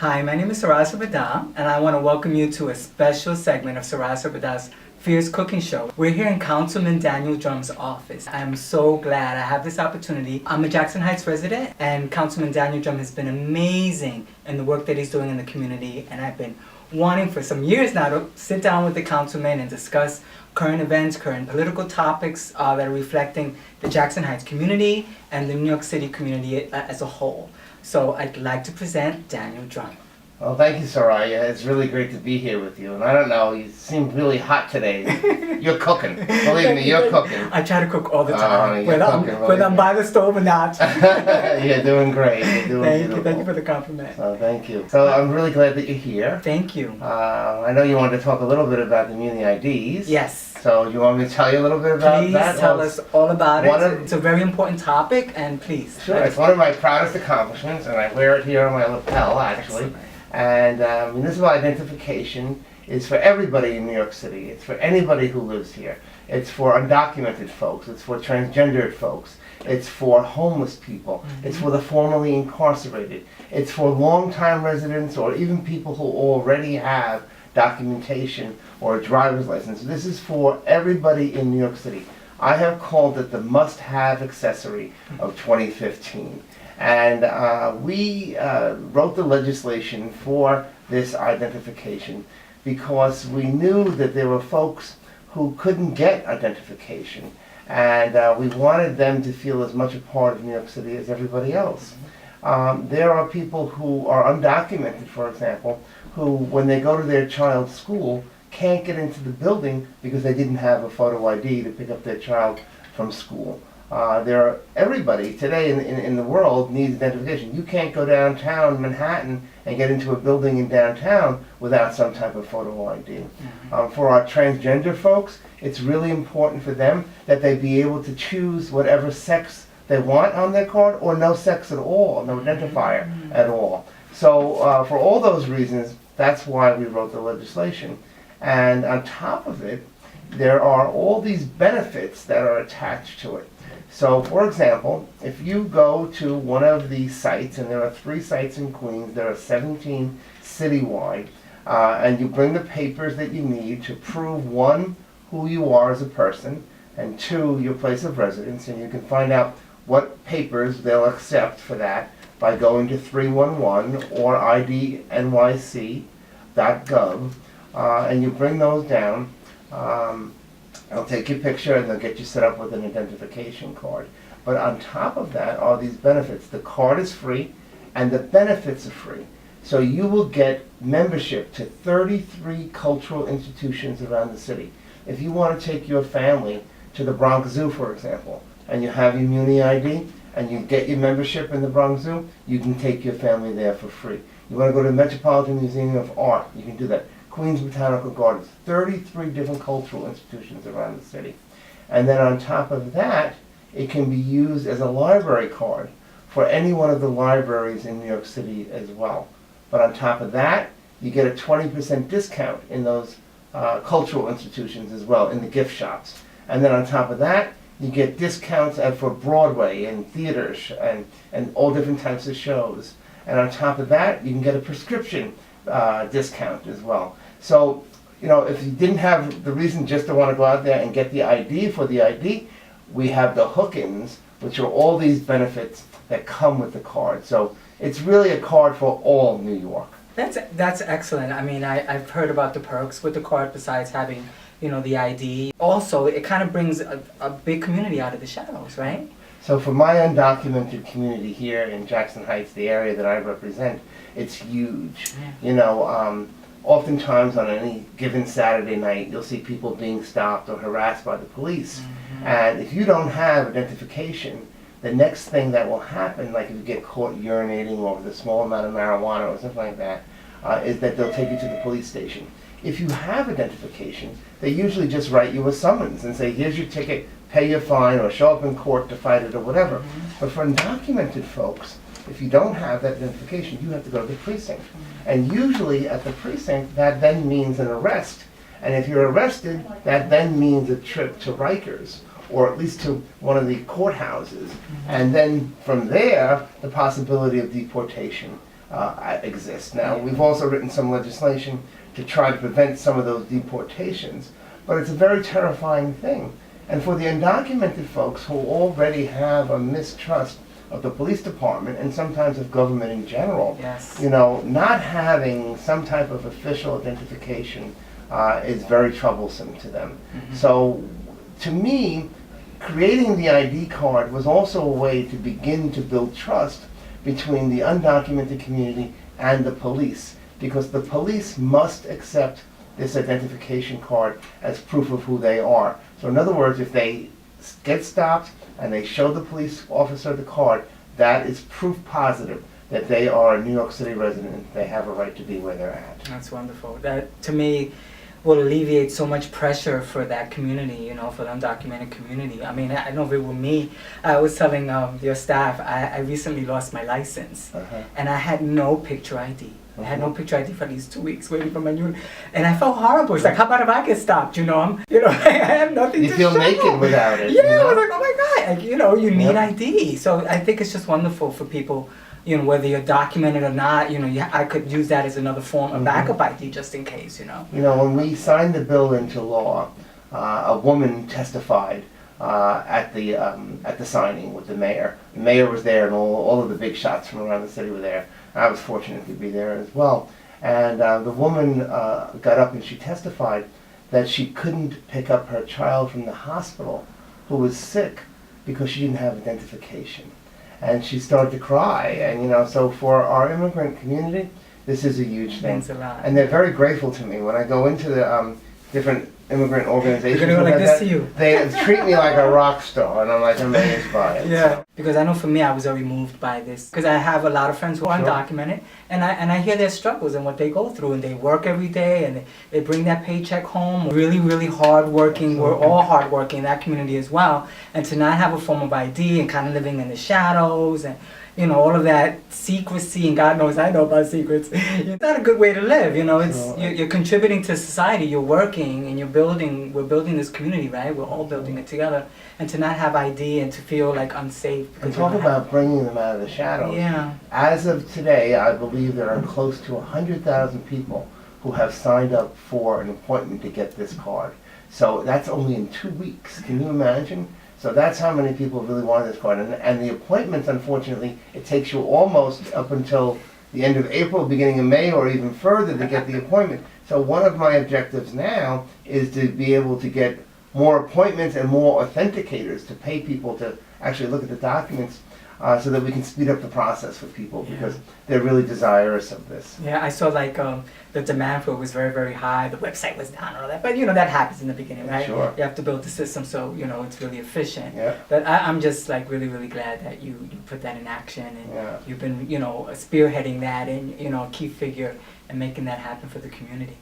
Hi, my name is Soraya Sobreidad, and I want to welcome you to a special segment of Soraya Sobreidad's Fierce Cooking Show. We're here in Councilman Daniel Dromm's office. I am so glad I have this opportunity. I'm a Jackson Heights resident, and Councilman Daniel Dromm has been amazing in the work that he's doing in the community, and I've been wanting for some years now to sit down with the councilman and discuss current events, current political topics that are reflecting the Jackson Heights community and the New York City community as a whole. So I'd like to present Daniel Dromm. Well, thank you, Soraya. It's really great to be here with you. And I don't know, you seem really hot today. You're cooking. Believe me, you're cooking. I try to cook all the time, whether I'm by the stove or not. You're doing great. You're doing beautiful. Thank you for the compliment. So thank you. So I'm really glad that you're here. Thank you. I know you wanted to talk a little bit about the Community IDs. Yes. So you want me to tell you a little bit about that? Please tell us all about it. It's a very important topic, and please. Sure. It's one of my proudest accomplishments, and I wear it here on my lapel, actually. Excellent. And municipal identification is for everybody in New York City. It's for anybody who lives here. It's for undocumented folks. It's for transgendered folks. It's for homeless people. It's for the formerly incarcerated. It's for longtime residents or even people who already have documentation or a driver's license. This is for everybody in New York City. I have called it the must-have accessory of 2015. And we wrote the legislation for this identification because we knew that there were folks who couldn't get identification. And we wanted them to feel as much a part of New York City as everybody else. There are people who are undocumented, for example, who, when they go to their child's school, can't get into the building because they didn't have a photo ID to pick up their child from school. Everybody today in the world needs identification. You can't go downtown Manhattan and get into a building in downtown without some type of photo ID. For our transgender folks, it's really important for them that they be able to choose whatever sex they want on their card or no sex at all, no identifier at all. So for all those reasons, that's why we wrote the legislation. And on top of it, there are all these benefits that are attached to it. So, for example, if you go to one of these sites, and there are 3 sites in Queens, there are 17 citywide, and you bring the papers that you need to prove, 1, who you are as a person, and 2, your place of residence, and you can find out what papers they'll accept for that by going to 311 or idnyc.gov, and you bring those down. They'll take your picture and they'll get you set up with an identification card. But on top of that are these benefits. The card is free and the benefits are free. So you will get membership to 33 cultural institutions around the city. If you want to take your family to the Bronx Zoo, for example, and you have your Muni ID and you get your membership in the Bronx Zoo, you can take your family there for free. You want to go to the Metropolitan Museum of Art, you can do that. Queens Botanical Gardens, 33 different cultural institutions around the city. And then on top of that, it can be used as a library card for any one of the libraries in New York City as well. But on top of that, you get a 20% discount in those cultural institutions as well, in the gift shops. And then on top of that, you get discounts for Broadway and theaters and all different types of shows. And on top of that, you can get a prescription discount as well. So, you know, if you didn't have the reason just to want to go out there and get the ID for the ID, we have the hook-ins, which are all these benefits that come with the card. So it's really a card for all New York. That's excellent. I mean, I've heard about the perks with the card besides having, you know, the ID. Also, it kind of brings a big community out of the shadows, right? So for my undocumented community here in Jackson Heights, the area that I represent, it's huge. Yeah. You know, oftentimes on any given Saturday night, you'll see people being stopped or harassed by the police. And if you don't have identification, the next thing that will happen, like if you get caught urinating or with a small amount of marijuana or something like that, is that they'll take you to the police station. If you have identification, they usually just write you a summons and say, here's your ticket, pay your fine, or show up in court to fight it or whatever. But for undocumented folks, if you don't have that identification, you have to go to the precinct. And usually at the precinct, that then means an arrest. And if you're arrested, that then means a trip to Rikers, or at least to one of the courthouses. And then from there, the possibility of deportation. exist. Now, we've also written some legislation to try to prevent some of those deportations, but it's a very terrifying thing. And for the undocumented folks who already have a mistrust of the police department and sometimes of government in general, Yes. you know, not having some type of official identification is very troublesome to them. So, to me, creating the ID card was also a way to begin to build trust between the undocumented community and the police, because the police must accept this identification card as proof of who they are. So in other words, if they get stopped and they show the police officer the card, that is proof positive that they are a New York City resident and they have a right to be where they're at. That's wonderful. That, to me, will alleviate so much pressure for that community, you know, for the undocumented community. I mean, I know if it were me, I was telling your staff, I recently lost my license, and I had no picture ID. I had no picture ID for at least 2 weeks waiting for my new, and I felt horrible. It's like, how about if I get stopped? You know, I have nothing to show. You feel naked without it. Yeah, you know? I was like, oh my God, like, you know, you need ID. So I think it's just wonderful for people, you know, whether you're documented or not, you know, I could use that as another form of backup ID just in case, you know. You know, when we signed the bill into law, a woman testified at the signing with the mayor. The mayor was there, and all of the big shots from around the city were there. I was fortunate to be there as well. And the woman got up and she testified that she couldn't pick up her child from the hospital who was sick because she didn't have identification. And she started to cry. And, you know, so for our immigrant community, this is a huge thing. Thanks a lot. And they're very grateful to me. When I go into the different immigrant organizations, They're gonna go like this to you. They treat me like a rock star, and I'm like amazed by it. Yeah, So. because I know for me, I was already moved by this. Because I have a lot of friends who are Sure. undocumented, and I hear their struggles and what they go through, and they work every day, and they bring that paycheck home. Really, really hard working. We're all hard working in that community as well. And to not have a form of ID and kind of living in the shadows and, you know, all of that secrecy, and God knows I know about secrets. It's not a good way to live, you know. It's you're contributing to society. You're working, and we're building this community, right? We're all building it together. And to not have ID and to feel like unsafe. And talk about bringing them out of the shadows. Yeah. As of today, I believe there are close to 100,000 people who have signed up for an appointment to get this card. So that's only in 2 weeks. Can you imagine? So that's how many people really want this card. And the appointments, unfortunately, it takes you almost up until the end of April, beginning of May, or even further to get the appointment. So one of my objectives now is to be able to get more appointments and more authenticators to pay people to actually look at the documents so that we can speed up the process for people because they're really desirous of this. Yeah, I saw like the demand for it was very, very high. The website was down and all that. But, you know, that happens in the beginning, right? Sure. You have to build the system so, you know, it's really efficient. Yeah. But I'm just like really, really glad that you put that in action and Yeah. you've been, you know, spearheading that and, you know, a key figure and making that happen for the community.